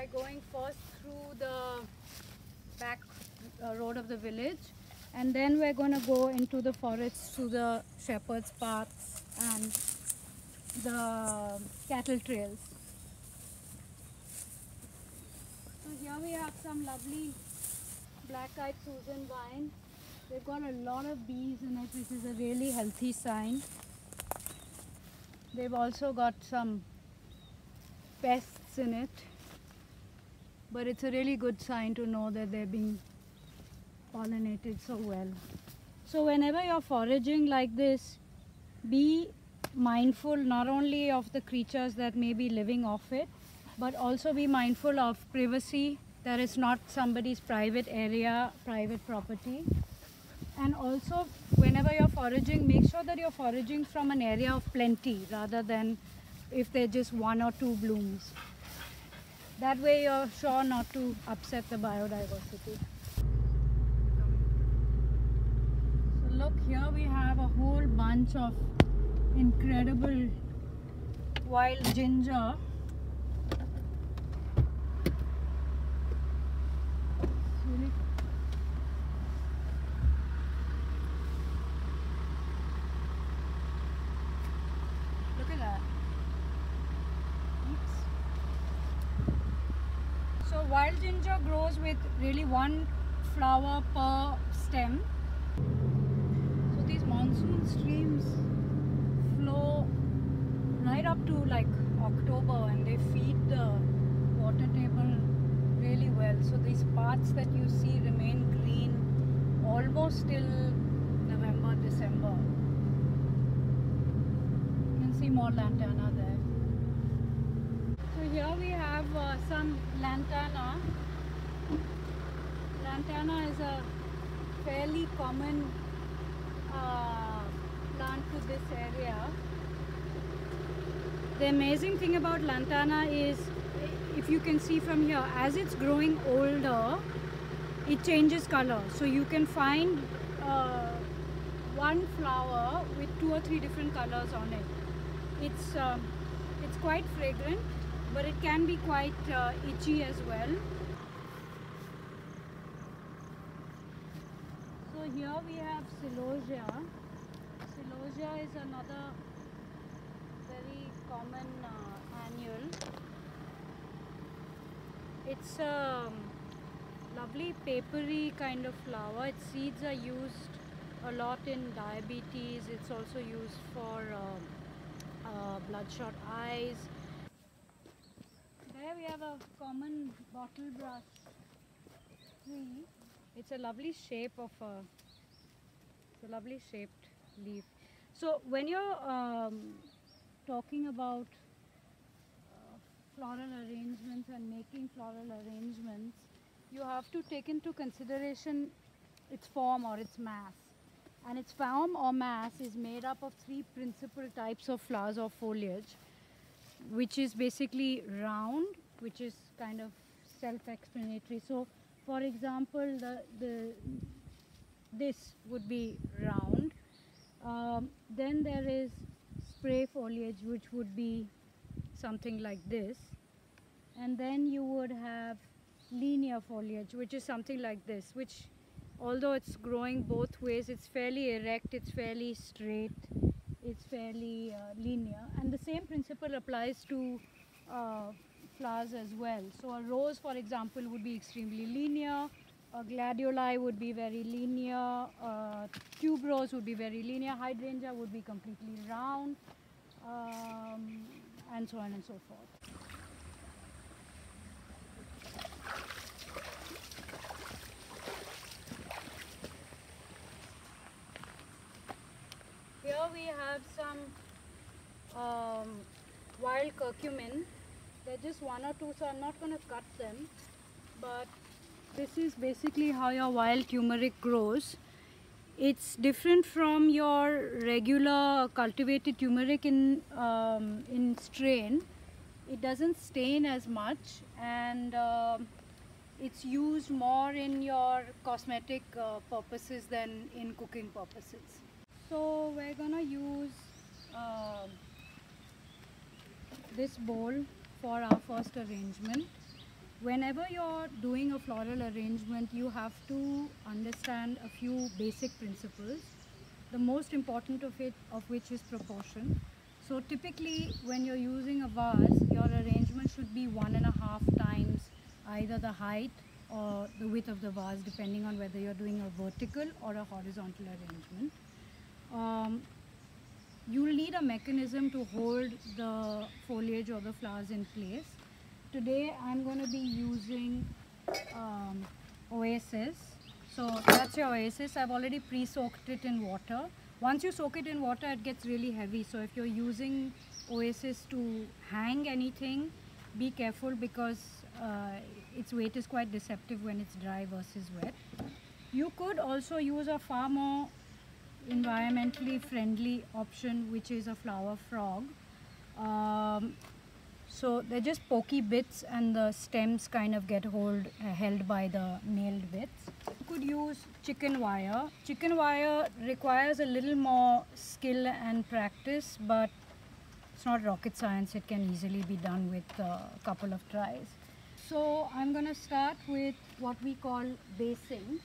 by going first through the back road of the village, and then we're going to go into the forest through the shepherd's paths and the cattle trails. So here we have some lovely black-eyed Susan vine. They've got a lot of bees in it, which is a really healthy sign. They've also got some pests in it, but it's a really good sign to know that they're being pollinated so well. So whenever you're foraging like this, be mindful not only of the creatures that may be living off it, but also be mindful of privacy, that it's not somebody's private area, private property. And also, whenever you're foraging, make sure that you're foraging from an area of plenty rather than if they're just one or two blooms. That way you're sure not to upset the biodiversity. So look, here we have a whole bunch of incredible wild ginger. Look at that. Oops. So wild ginger grows with really one flower per stem. So these monsoon streams flow right up to like October, and they feed the water table really well. So these parts that you see remain green almost till November, December. You can see more lantana there. So here we have some lantana. Lantana is a fairly common plant to this area. The amazing thing about lantana is, if you can see from here, as it's growing older, it changes color. So you can find one flower with 2 or 3 different colors on it. It's quite fragrant, but it can be quite itchy as well. So here we have celosia. Celosia is another very common annual. It's a lovely papery kind of flower. Its seeds are used a lot in diabetes. It's also used for bloodshot eyes. There we have a common bottle brush tree. It's a lovely shape of it's a lovely shaped leaf. So when you're talking about floral arrangements and making floral arrangements, you have to take into consideration its form or its mass. And its form or mass is made up of 3 principal types of flowers or foliage, which is basically round, which is kind of self-explanatory. So for example, this would be round. Then there is spray foliage, which would be something like this. And then you would have linear foliage, which is something like this, which, although it's growing both ways, it's fairly erect, it's fairly straight, it's fairly linear. And the same principle applies to flowers as well. So a rose, for example, would be extremely linear. A gladioli would be very linear. Tuberose would be very linear. Hydrangea would be completely round, and so on and so forth. Here we have some wild curcumin. They're just 1 or 2, so I'm not going to cut them. But this is basically how your wild turmeric grows. It's different from your regular cultivated turmeric in strain. It doesn't stain as much, and it's used more in your cosmetic purposes than in cooking purposes. So we're gonna use this bowl for our first arrangement. whenever you're doing a floral arrangement, you have to understand a few basic principles. The most important of which is proportion. So typically when you're using a vase, your arrangement should be 1.5 times either the height or the width of the vase, depending on whether you're doing a vertical or a horizontal arrangement. You'll need a mechanism to hold the foliage or the flowers in place. Today I'm going to be using Oasis. So that's your Oasis. I've already pre-soaked it in water. Once you soak it in water, it gets really heavy. So if you're using Oasis to hang anything, be careful because its weight is quite deceptive when it's dry versus wet. You could also use a far more environmentally friendly option, which is a flower frog. So they're just pokey bits and the stems kind of get held by the nailed bits. You could use chicken wire. Chicken wire requires a little more skill and practice, but it's not rocket science. It can easily be done with a couple of tries. So I'm going to start with what we call basing.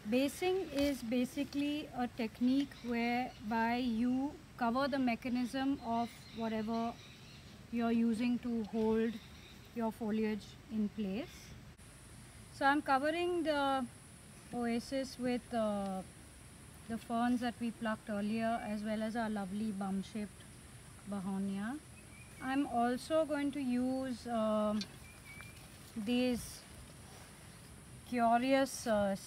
Basing is basically a technique whereby you cover the mechanism of whatever you're using to hold your foliage in place. So I'm covering the Oasis with the ferns that we plucked earlier, as well as our lovely bum-shaped Begonia. I'm also going to use these curious, I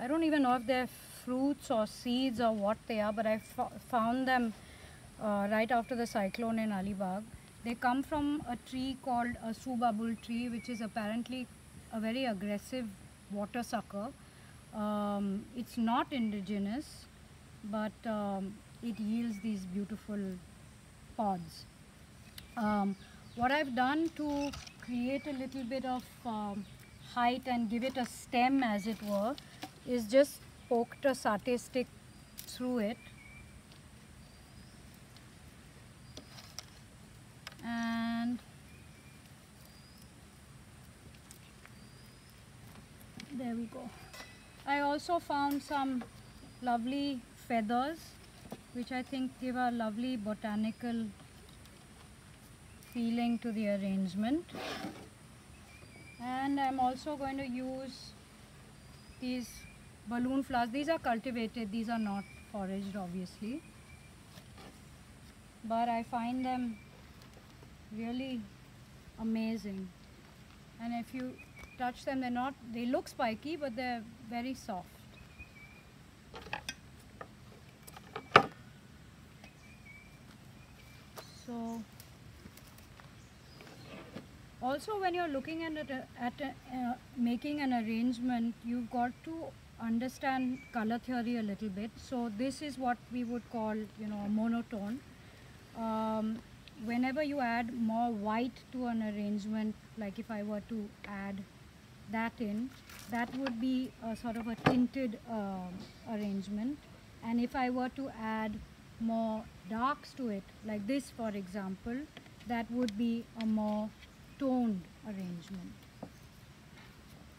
don't even know if they're fruits or seeds or what they are, but I found them right after the cyclone in Alibag. They come from a tree called a subabul tree, which is apparently a very aggressive water sucker. It's not indigenous, but it yields these beautiful pods. What I've done to create a little bit of height and give it a stem, as it were, is just poked a satay stick through it. And there we go. I also found some lovely feathers, which I think give a lovely botanical feeling to the arrangement. And I'm also going to use these balloon flowers. These are cultivated, these are not foraged obviously, but I find them really amazing. And if you touch them, they look spiky, but they're very soft. So also when you're looking at making an arrangement, you've got to understand color theory a little bit. So this is what we would call, a monotone. Whenever you add more white to an arrangement, like if I were to add that in, that would be a sort of a tinted arrangement. And if I were to add more darks to it, like this for example, that would be a more toned arrangement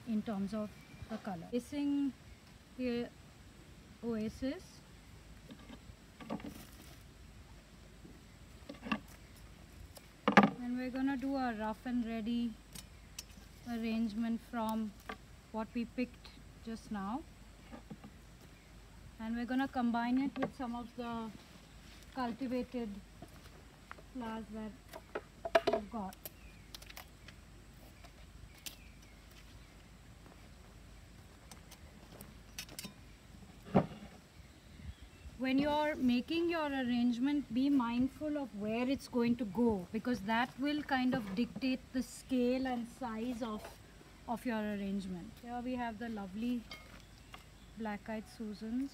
in terms of the color. Basing the Oasis, and we're going to do a rough and ready arrangement from what we picked just now, and we're going to combine it with some of the cultivated flowers that we've got. When you're making your arrangement, be mindful of where it's going to go, because that will kind of dictate the scale and size of your arrangement. Here we have the lovely black-eyed Susans.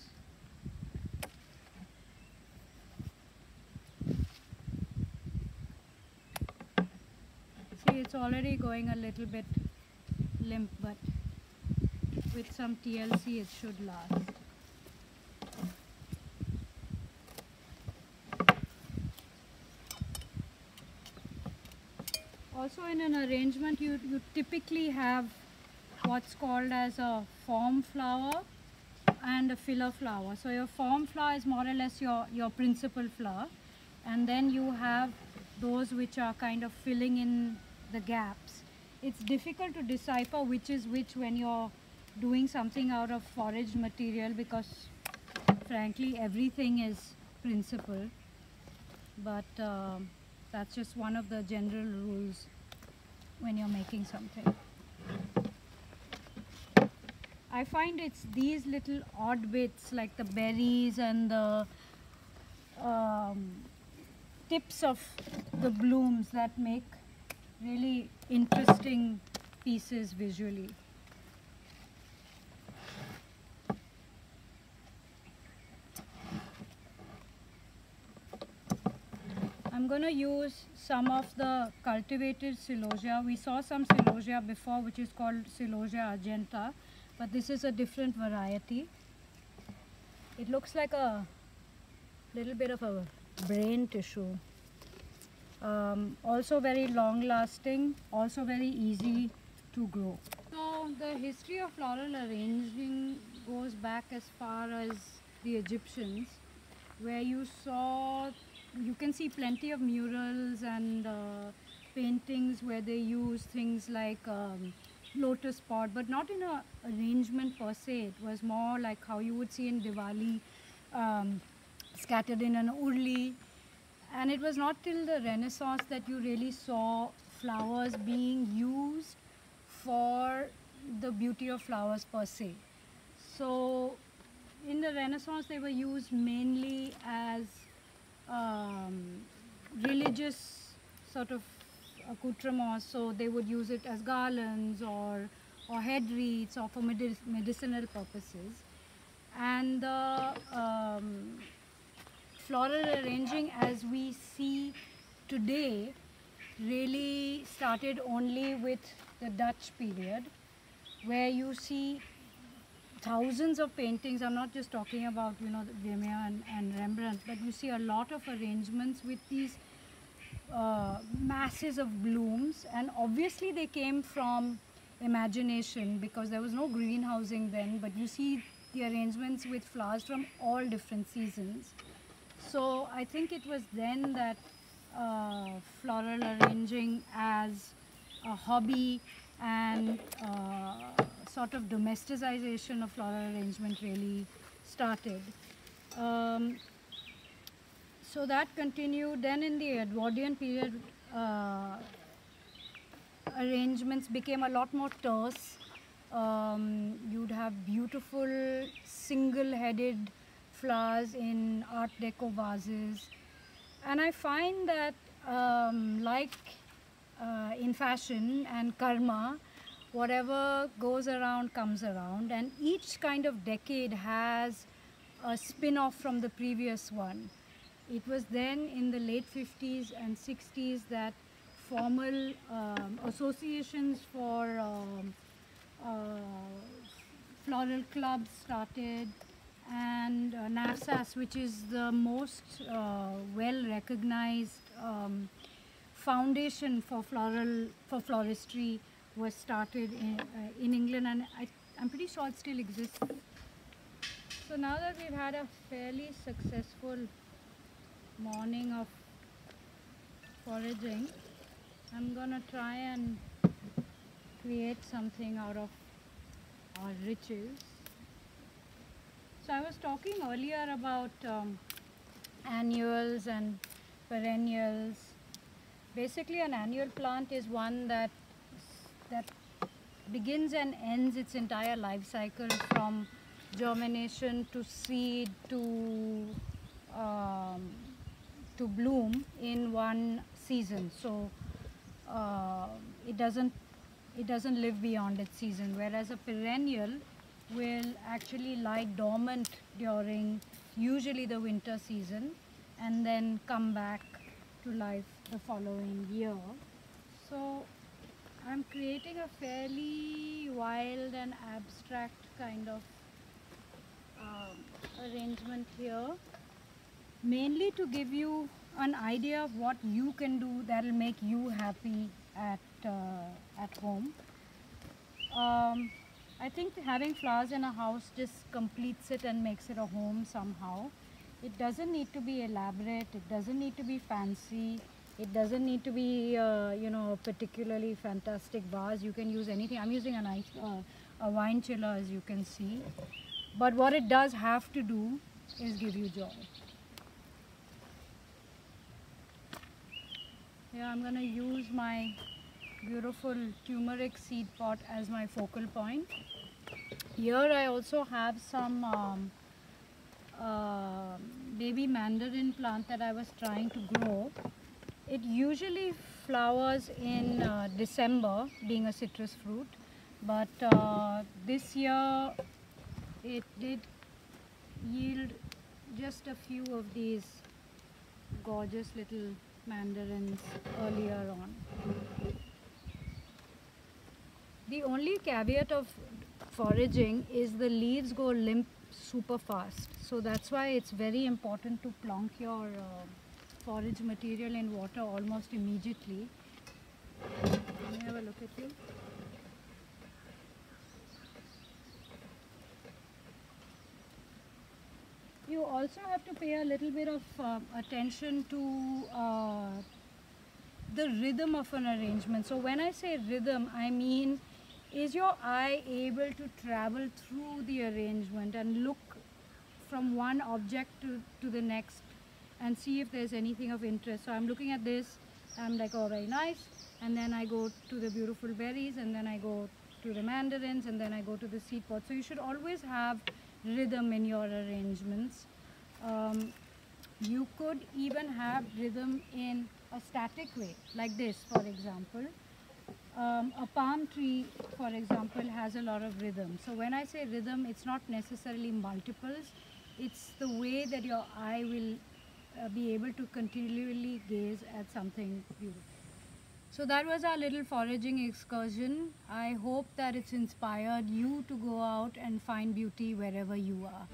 See, it's already going a little bit limp, but with some TLC it should last. also in an arrangement you typically have what's called as a form flower and a filler flower. So your form flower is more or less your principal flower, and then you have those which are kind of filling in the gaps. It's difficult to decipher which is which when you're doing something out of foraged material, because frankly everything is principal, but that's just one of the general rules when you're making something. I find it's these little odd bits like the berries and the tips of the blooms that make really interesting pieces visually. I'm going to use some of the cultivated celosia. We saw some celosia before, which is called celosia argenta, but this is a different variety. It looks like a little bit of a brain tissue. Also very long lasting, also very easy to grow. So the history of floral arranging goes back as far as the Egyptians, where you can see plenty of murals and paintings where they use things like lotus pot, but not in a arrangement per se. It was more like how you would see in Diwali, scattered in an urli. And it was not till the Renaissance that you really saw flowers being used for the beauty of flowers per se. So in the Renaissance they were used mainly as religious sort of accoutrements, so they would use it as garlands or head wreaths or for medicinal purposes. And the floral arranging as we see today really started only with the Dutch period, where you see thousands of paintings. I'm not just talking about, you know, Vermeer and Rembrandt, but you see a lot of arrangements with these masses of blooms, and obviously they came from imagination because there was no greenhousing then, but you see the arrangements with flowers from all different seasons. So I think it was then that floral arranging as a hobby and sort of domesticization of floral arrangement really started. So that continued. Then in the Edwardian period, arrangements became a lot more terse. You'd have beautiful single-headed flowers in Art Deco vases. And I find that like in fashion and karma, whatever goes around comes around, and each kind of decade has a spin-off from the previous one. It was then in the late 50s and 60s that formal associations for floral clubs started, and NAFSAS, which is the most well-recognized foundation for floristry, was started in England, and I'm pretty sure it still exists. So now that we've had a fairly successful morning of foraging, I'm gonna try and create something out of our riches. So I was talking earlier about annuals and perennials. Basically, an annual plant is one that begins and ends its entire life cycle from germination to seed to bloom in one season. So it doesn't live beyond its season, whereas a perennial will actually lie dormant during usually the winter season and then come back to life the following year. So I'm creating a fairly wild and abstract kind of arrangement here, mainly to give you an idea of what you can do that will make you happy at home. I think having flowers in a house just completes it and makes it a home somehow. It doesn't need to be elaborate, it doesn't need to be fancy, it doesn't need to be you know, a particularly fantastic vase. You can use anything. I'm using a wine chiller, as you can see. But what it does have to do is give you joy. Yeah, I'm going to use my beautiful turmeric seed pot as my focal point. Here I also have some baby mandarin plant that I was trying to grow. It usually flowers in December, being a citrus fruit, but this year it did yield just a few of these gorgeous little mandarins earlier on. The only caveat of foraging is the leaves go limp super fast. So that's why it's very important to plonk your forage material in water almost immediately. Let me have a look at you. You also have to pay a little bit of attention to the rhythm of an arrangement. So when I say rhythm, I mean, is your eye able to travel through the arrangement and look from one object to the next and see if there's anything of interest? So I'm looking at this, I'm like, oh, very nice. And then I go to the beautiful berries, and then I go to the mandarins, and then I go to the seed pod. So you should always have rhythm in your arrangements. You could even have rhythm in a static way, like this, for example. A palm tree, for example, has a lot of rhythm. So when I say rhythm, it's not necessarily multiples. It's the way that your eye will be able to continually gaze at something beautiful. So that was our little foraging excursion. I hope that it's inspired you to go out and find beauty wherever you are.